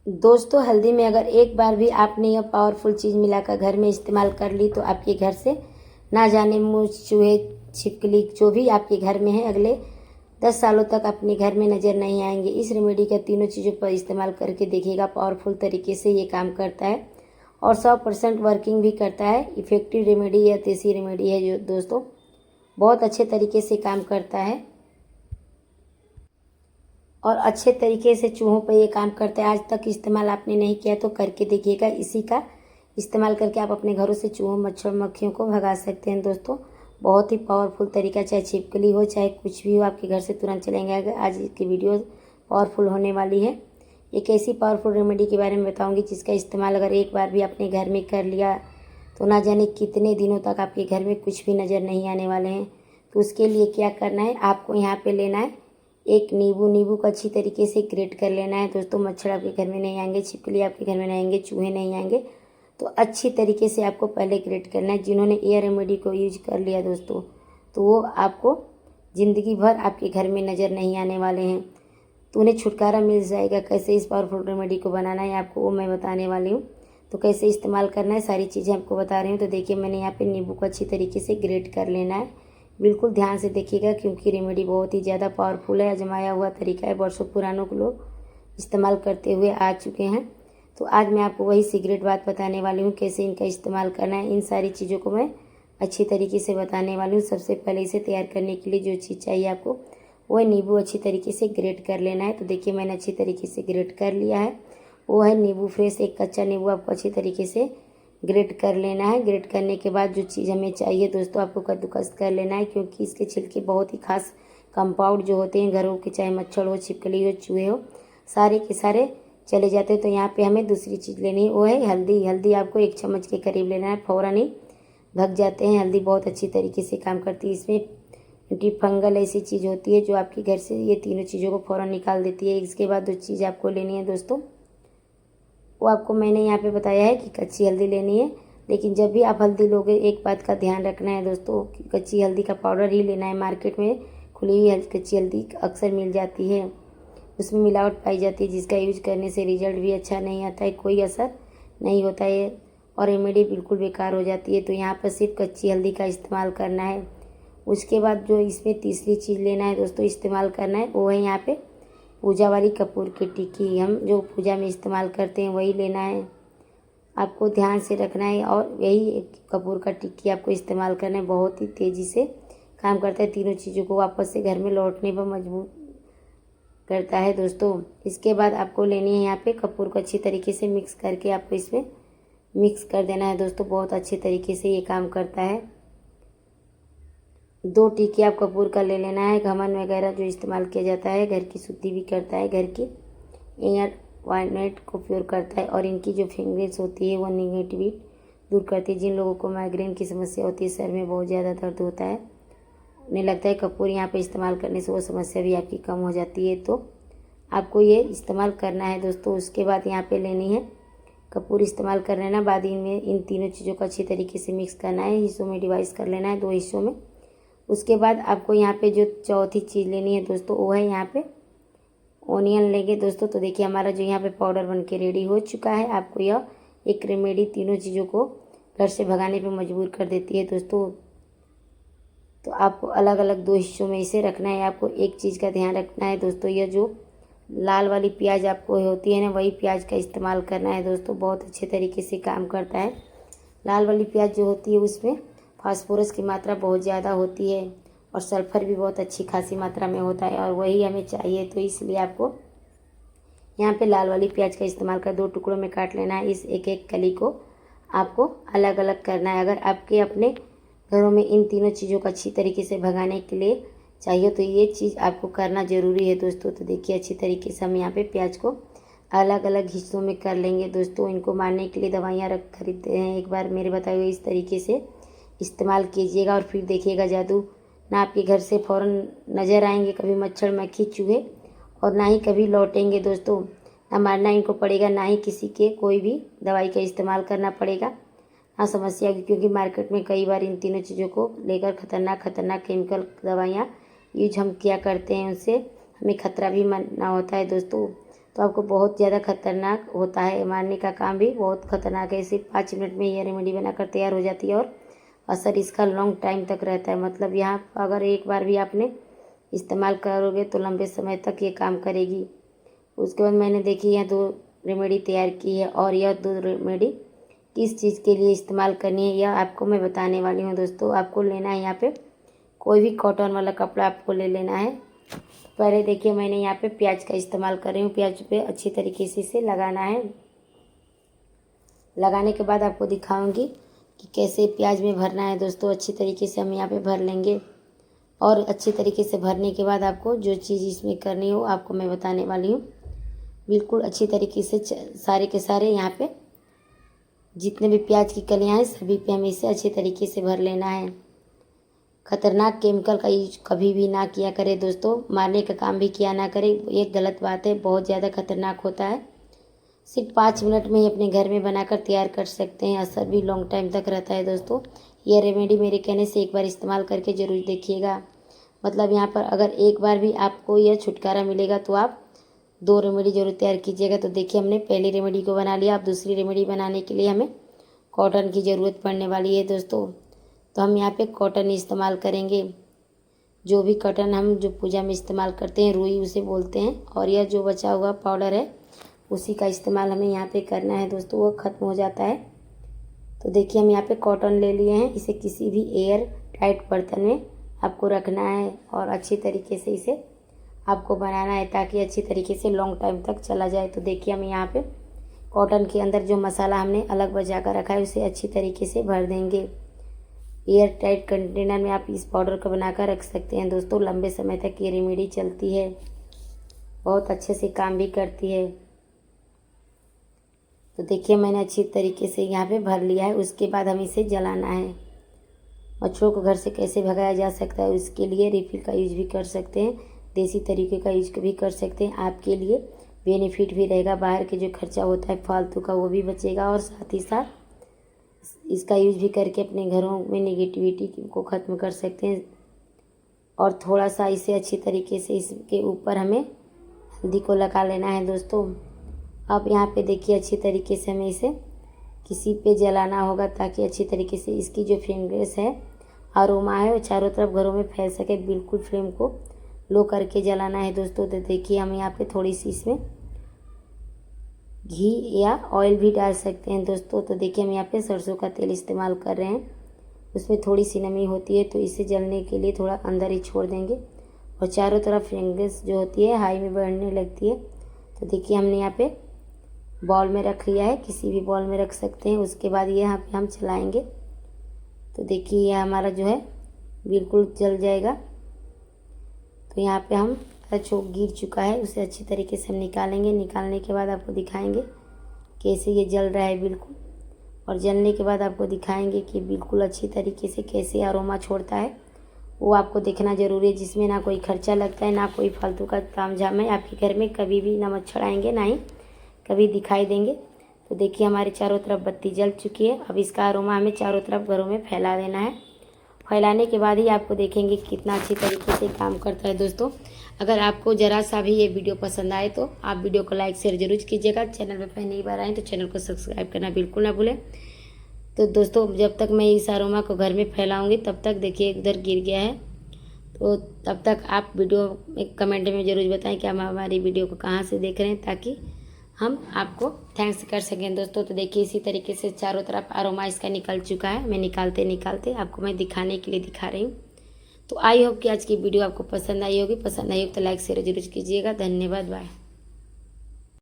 दोस्तों, हल्दी में अगर एक बार भी आपने यह पावरफुल चीज़ मिलाकर घर में इस्तेमाल कर ली तो आपके घर से ना जाने मूस, चूहे, छिपकली जो भी आपके घर में है अगले 10 सालों तक अपने घर में नज़र नहीं आएंगे। इस रेमेडी का तीनों चीज़ों पर इस्तेमाल करके देखिएगा, पावरफुल तरीके से ये काम करता है और 100% वर्किंग भी करता है। इफ़ेक्टिव रेमेडी या देसी रेमेडी है जो दोस्तों बहुत अच्छे तरीके से काम करता है और अच्छे तरीके से चूहों पर ये काम करता है। आज तक इस्तेमाल आपने नहीं किया तो करके देखिएगा। इसी का इस्तेमाल करके आप अपने घरों से चूहों, मच्छर, मक्खियों को भगा सकते हैं दोस्तों। बहुत ही पावरफुल तरीका, चाहे छिपकली हो चाहे कुछ भी हो, आपके घर से तुरंत चलेंगे। आज की वीडियो पावरफुल होने वाली है। एक ऐसी पावरफुल रेमेडी के बारे में बताऊंगी जिसका इस्तेमाल अगर एक बार भी अपने घर में कर लिया तो ना जाने कितने दिनों तक आपके घर में कुछ भी नज़र नहीं आने वाले हैं। तो उसके लिए क्या करना है, आपको यहाँ पे लेना है एक नींबू को अच्छी तरीके से ग्रेट कर लेना है दोस्तों। मच्छर आपके घर में नहीं आएंगे, छिपकली आपके घर में नहीं आएंगे, चूहे नहीं आएंगे। तो अच्छी तरीके से आपको पहले ग्रेट करना है। जिन्होंने एयर रेमेडी को यूज कर लिया दोस्तों तो वो आपको ज़िंदगी भर आपके घर में नज़र नहीं आने वाले हैं। तो उन्हें छुटकारा मिल जाएगा। कैसे इस पावरफुल रेमेडी को बनाना है आपको वो मैं बताने वाली हूँ। तो कैसे इस्तेमाल करना है सारी चीज़ें आपको बता रही हूँ। तो देखिए, मैंने यहाँ पे नींबू को अच्छी तरीके से ग्रेट कर लेना है। बिल्कुल ध्यान से देखिएगा क्योंकि रेमेडी बहुत ही ज़्यादा पावरफुल है, आजमाया हुआ तरीका है, वर्षों पुरानों को लोग इस्तेमाल करते हुए आ चुके हैं। तो आज मैं आपको वही सीक्रेट बात बताने वाली हूँ, कैसे इनका इस्तेमाल करना है। इन सारी चीज़ों को मैं अच्छी तरीके से बताने वाली हूँ। सबसे पहले इसे तैयार करने के लिए जो चीज़ चाहिए आपको वो है नींबू अच्छी तरीके से ग्रेट कर लेना है। तो देखिए, मैंने अच्छी तरीके से ग्रेट कर लिया है। वो है नींबू फ्रेश, एक कच्चा नींबू आपको अच्छी तरीके से ग्रेट कर लेना है। ग्रेट करने के बाद जो चीज़ हमें चाहिए दोस्तों, आपको कद्दूकस कर लेना है क्योंकि इसके छिलके बहुत ही खास कंपाउंड जो होते हैं घरों के, चाहे मच्छर हो, छिपकली हो, चूहे हो, सारे के सारे चले जाते हैं। तो यहाँ पे हमें दूसरी चीज़ लेनी है, वो है हल्दी। हल्दी आपको 1 चम्मच के करीब लेना है। फ़ौरन ही भग जाते हैं। हल्दी बहुत अच्छी तरीके से काम करती है। इसमें एंटी फंगल ऐसी चीज़ होती है जो आपके घर से ये तीनों चीज़ों को फ़ौरन निकाल देती है। इसके बाद जो चीज़ आपको लेनी है दोस्तों वो आपको मैंने यहाँ पे बताया है कि कच्ची हल्दी लेनी है। लेकिन जब भी आप हल्दी लोगे एक बात का ध्यान रखना है दोस्तों कि कच्ची हल्दी का पाउडर ही लेना है। मार्केट में खुली हुई कच्ची हल्दी अक्सर मिल जाती है, उसमें मिलावट पाई जाती है जिसका यूज करने से रिजल्ट भी अच्छा नहीं आता है, कोई असर नहीं होता है और रेमेडी बिल्कुल बेकार हो जाती है। तो यहाँ पर सिर्फ कच्ची हल्दी का इस्तेमाल करना है। उसके बाद जो इसमें तीसरी चीज़ लेना है दोस्तों, इस्तेमाल करना है, वो है यहाँ पे पूजा वाली कपूर की टिक्की। हम जो पूजा में इस्तेमाल करते हैं वही लेना है, आपको ध्यान से रखना है। और यही एक कपूर का टिक्की आपको इस्तेमाल करना है। बहुत ही तेज़ी से काम करता है, तीनों चीज़ों को वापस से घर में लौटने पर मजबूर करता है दोस्तों। इसके बाद आपको लेनी है यहाँ पे कपूर को अच्छी तरीके से मिक्स करके आपको इसमें मिक्स कर देना है दोस्तों। बहुत अच्छे तरीके से ये काम करता है। 2 टिक्की आप कपूर का ले लेना है। घमन वगैरह जो इस्तेमाल किया जाता है घर की शुद्धि भी करता है, घर की एयर वाइनेट को प्योर करता है और इनकी जो फ्रेग्रेंस होती है वो निगेटिविटी दूर करती है। जिन लोगों को माइग्रेन की समस्या होती है, सर में बहुत ज़्यादा दर्द होता है, उन्हें लगता है कपूर यहाँ पे इस्तेमाल करने से वो समस्या भी आपकी कम हो जाती है। तो आपको ये इस्तेमाल करना है दोस्तों। उसके बाद यहाँ पे लेनी है कपूर इस्तेमाल कर लेना। बाद इनमें इन तीनों चीज़ों को अच्छी तरीके से मिक्स करना है, हिस्सों में डिवाइड कर लेना है, 2 हिस्सों में। उसके बाद आपको यहाँ पे जो चौथी चीज़ लेनी है दोस्तों वो है यहाँ पे ओनियन लेंगे दोस्तों। तो देखिए, हमारा जो यहाँ पे पाउडर बन के रेडी हो चुका है। आपको यह एक रेमेडी तीनों चीज़ों को घर से भगाने पे मजबूर कर देती है दोस्तों। तो आपको अलग अलग 2 हिस्सों में इसे रखना है। आपको एक चीज़ का ध्यान रखना है दोस्तों, यह जो लाल वाली प्याज आपको होती है ना, वही प्याज का इस्तेमाल करना है दोस्तों। बहुत अच्छे तरीके से काम करता है। लाल वाली प्याज जो होती है उसमें फास्फोरस की मात्रा बहुत ज़्यादा होती है और सल्फर भी बहुत अच्छी खासी मात्रा में होता है और वही हमें चाहिए। तो इसलिए आपको यहाँ पे लाल वाली प्याज का इस्तेमाल कर 2 टुकड़ों में काट लेना है। इस एक एक कली को आपको अलग अलग करना है। अगर आपके अपने घरों में इन तीनों चीज़ों को अच्छी तरीके से भगाने के लिए चाहिए तो ये चीज़ आपको करना ज़रूरी है दोस्तों। तो देखिए, अच्छी तरीके से हम यहाँ पे प्याज को अलग अलग हिस्सों में कर लेंगे दोस्तों। इनको मारने के लिए दवाइयाँ खरीदते हैं। एक बार मेरे बताए हुए इस तरीके से इस्तेमाल कीजिएगा और फिर देखिएगा जादू। ना आपके घर से फ़ौरन नज़र आएंगे कभी मच्छर, मक्खी, चूहे और ना ही कभी लौटेंगे दोस्तों। ना मारना इनको पड़ेगा, ना ही किसी के कोई भी दवाई का इस्तेमाल करना पड़ेगा, ना समस्या होगी। क्योंकि मार्केट में कई बार इन तीनों चीज़ों को लेकर खतरनाक केमिकल दवाइयाँ यूज हम किया करते हैं, उनसे हमें खतरा भी ना होता है दोस्तों। तो आपको बहुत ज़्यादा खतरनाक होता है, मारने का काम भी बहुत खतरनाक है। सिर्फ 5 मिनट में ये रेमेडी बनाकर तैयार हो जाती है और असर इसका लॉन्ग टाइम तक रहता है। मतलब यहाँ अगर एक बार भी आपने इस्तेमाल करोगे तो लंबे समय तक ये काम करेगी। उसके बाद मैंने देखी यह 2 रेमेडी तैयार की है और यह 2 रेमेडी किस चीज़ के लिए इस्तेमाल करनी है यह आपको मैं बताने वाली हूँ। दोस्तों आपको लेना है यहाँ पे कोई भी कॉटन वाला कपड़ा आपको ले लेना है। पहले देखिए मैंने यहाँ पे प्याज का इस्तेमाल कर रही हूँ। प्याज पे अच्छी तरीके से इसे लगाना है। लगाने के बाद आपको दिखाऊंगी कि कैसे प्याज में भरना है। दोस्तों अच्छी तरीके से हम यहाँ पे भर लेंगे और अच्छी तरीके से भरने के बाद आपको जो चीज़ इसमें करनी हो आपको मैं बताने वाली हूँ। बिल्कुल अच्छी तरीके से सारे के सारे यहाँ पे जितने भी प्याज की कलियाँ हैं सभी पे हमें इसे अच्छे तरीके से भर लेना है। खतरनाक केमिकल का यूज कभी भी ना किया करें दोस्तों, मारने का काम भी किया ना करें, ये गलत बात है, बहुत ज़्यादा खतरनाक होता है। सिर्फ 5 मिनट में ही अपने घर में बनाकर तैयार कर सकते हैं, असर भी लॉन्ग टाइम तक रहता है। दोस्तों ये रेमेडी मेरे कहने से एक बार इस्तेमाल करके ज़रूर देखिएगा। मतलब यहाँ पर अगर एक बार भी आपको यह छुटकारा मिलेगा तो आप 2 रेमेडी जरूर तैयार कीजिएगा। तो देखिए हमने पहली रेमेडी को बना लिया। अब दूसरी रेमेडी बनाने के लिए हमें कॉटन की ज़रूरत पड़ने वाली है दोस्तों। तो हम यहाँ पे कॉटन इस्तेमाल करेंगे। जो भी कॉटन हम जो पूजा में इस्तेमाल करते हैं रुई उसे बोलते हैं। और यह जो बचा हुआ पाउडर है उसी का इस्तेमाल हमें यहाँ पे करना है दोस्तों, वो ख़त्म हो जाता है। तो देखिए हम यहाँ पे कॉटन ले लिए हैं। इसे किसी भी एयर टाइट बर्तन में आपको रखना है और अच्छी तरीके से इसे आपको बनाना है ताकि अच्छी तरीके से लॉन्ग टाइम तक चला जाए। तो देखिए हम यहाँ पे कॉटन के अंदर जो मसाला हमने अलग बचा कर रखा है उसे अच्छी तरीके से भर देंगे। एयर टाइट कंटेनर में आप इस पाउडर को बनाकर रख सकते हैं दोस्तों। लंबे समय तक ये रेमेडी चलती है, बहुत अच्छे से काम भी करती है। तो देखिए मैंने अच्छी तरीके से यहाँ पे भर लिया है। उसके बाद हम इसे जलाना है। मच्छरों को घर से कैसे भगाया जा सकता है उसके लिए रिफिल का यूज भी कर सकते हैं, देसी तरीके का यूज भी कर सकते हैं। आपके लिए बेनिफिट भी रहेगा, बाहर के जो खर्चा होता है फालतू का वो भी बचेगा और साथ ही साथ इसका यूज भी करके अपने घरों में नेगेटिविटी को ख़त्म कर सकते हैं। और थोड़ा सा इसे अच्छी तरीके से इसके ऊपर हमें हल्दी को लगा लेना है दोस्तों। अब यहाँ पे देखिए अच्छी तरीके से हमें इसे किसी पे जलाना होगा ताकि अच्छी तरीके से इसकी जो फ्रेग्रेंस है, अरोमा है, वो चारों तरफ घरों में फैल सके। बिल्कुल फ्लेम को लो करके जलाना है दोस्तों। तो देखिए हम यहाँ पे थोड़ी सी इसमें घी या ऑयल भी डाल सकते हैं दोस्तों। तो देखिए हम यहाँ पे सरसों का तेल इस्तेमाल कर रहे हैं, उसमें थोड़ी सी नमी होती है तो इसे जलने के लिए थोड़ा अंदर ही छोड़ देंगे और चारों तरफ फ्रेग्रेंस जो होती है हाई में बढ़ने लगती है। तो देखिए हमने यहाँ पे बॉल में रख लिया है, किसी भी बॉल में रख सकते हैं। उसके बाद ये यहाँ पे हम चलाएँगे तो देखिए यह हमारा जो है बिल्कुल जल जाएगा। तो यहाँ पे हम जो गिर चुका है उसे अच्छी तरीके से हम निकालेंगे। निकालने के बाद आपको दिखाएंगे कैसे ये जल रहा है बिल्कुल, और जलने के बाद आपको दिखाएंगे कि बिल्कुल अच्छी तरीके से कैसे अरोमा छोड़ता है। वो आपको देखना ज़रूरी है, जिसमें ना कोई खर्चा लगता है ना कोई फालतू का तामझाम है। आपके घर में कभी भी ना मच्छर आएंगे ना ही कभी दिखाई देंगे। तो देखिए हमारे चारों तरफ बत्ती जल चुकी है। अब इसका अरोमा हमें चारों तरफ घरों में फैला देना है। फैलाने के बाद ही आपको देखेंगे कितना अच्छी तरीके से काम करता है दोस्तों। अगर आपको ज़रा सा भी ये वीडियो पसंद आए तो आप वीडियो को लाइक शेयर जरूर कीजिएगा। चैनल पर पहली बार आए तो चैनल को सब्सक्राइब करना बिल्कुल ना भूलें। तो दोस्तों जब तक मैं इस अरोमा को घर में फैलाऊंगी तब तक देखिए उधर गिर गया है, तो तब तक आप वीडियो में कमेंट में ज़रूर बताएं कि आप हमारी वीडियो को कहाँ से देख रहे हैं ताकि हम आपको थैंक्स कर सकें दोस्तों। तो देखिए इसी तरीके से चारों तरफ अरोमा इसका निकल चुका है। मैं निकालते आपको मैं दिखाने के लिए दिखा रही हूँ। तो आई होप कि आज की वीडियो आपको पसंद आई होगी। पसंद आई हो तो लाइक शेयर जरूर कीजिएगा। धन्यवाद, बाय।